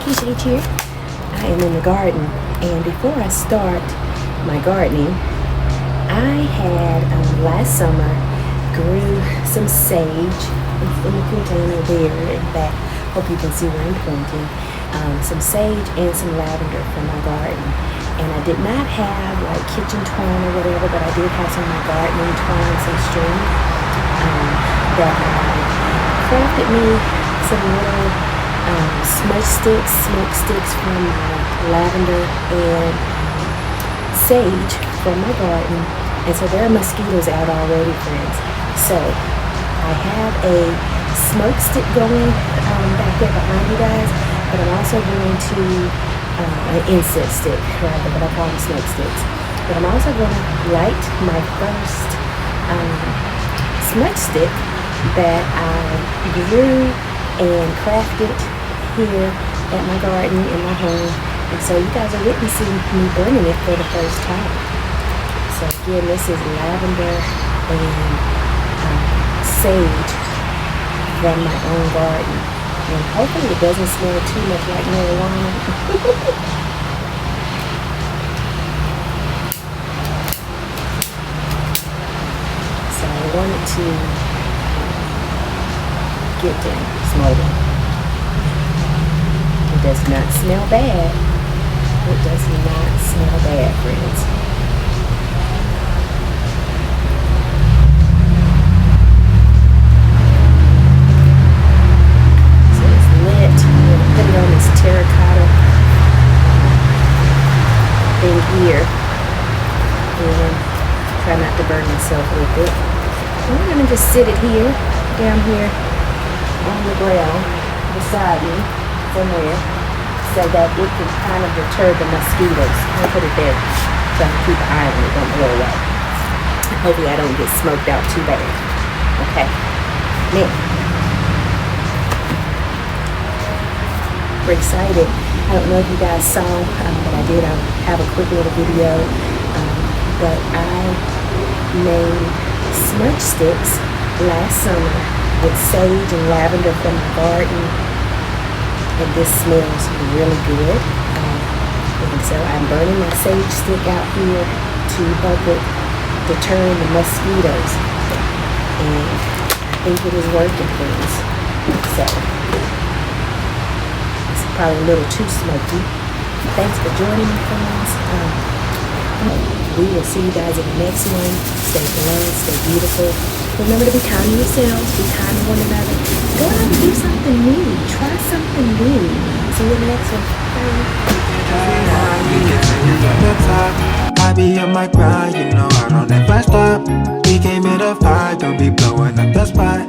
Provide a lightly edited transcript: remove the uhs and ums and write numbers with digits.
Keshia here. I am in the garden, and before I start my gardening, I had last summer grew some sage. It's in the container there. In fact, hope you can see where I'm pointing. Some sage and some lavender from my garden. And I did not have like kitchen twine or whatever, but I did have some of my gardening twine, some string that I crafted me some little smudge sticks, smoke sticks from lavender and sage from my garden. And so there are mosquitoes out already, friends. So I have a smoke stick going back there behind you guys, but I'm also going to an incense stick, rather, but I call them smoke sticks. But I'm also going to light my first smudge stick that I grew and crafted here at my garden in my home. And so you guys are witnessing me burning it for the first time. So again, this is lavender and sage from my own garden. And hopefully it doesn't smell too much like marijuana. So I wanted to get them smoking. It does not smell bad. It does not smell bad, friends. Terracotta thing here, and try not to burn myself with it. I'm going to just sit it here, down here on the ground beside me somewhere, so that it can kind of deter the mosquitoes. I'll put it there so I can keep an eye on it, don't blow away. Hopefully I don't get smoked out too bad. Okay, now excited. I don't know if you guys saw, but I did have a quick little video, but I made smudge sticks last summer with sage and lavender from my garden, and this smells really good. And so I'm burning my sage stick out here to help it deter the mosquitoes, and I think it is working, friends. So probably a little too smoky. Thanks for joining me, friends. We will see you guys in the next one. Stay blessed, stay beautiful. Remember to be kind to yourselves, be kind to one another. Go out and do something new. Try something new. See you in the next one. Bye. I be on my grind, you know I don't ever stop. We came here to fight, don't be blowing up the spot.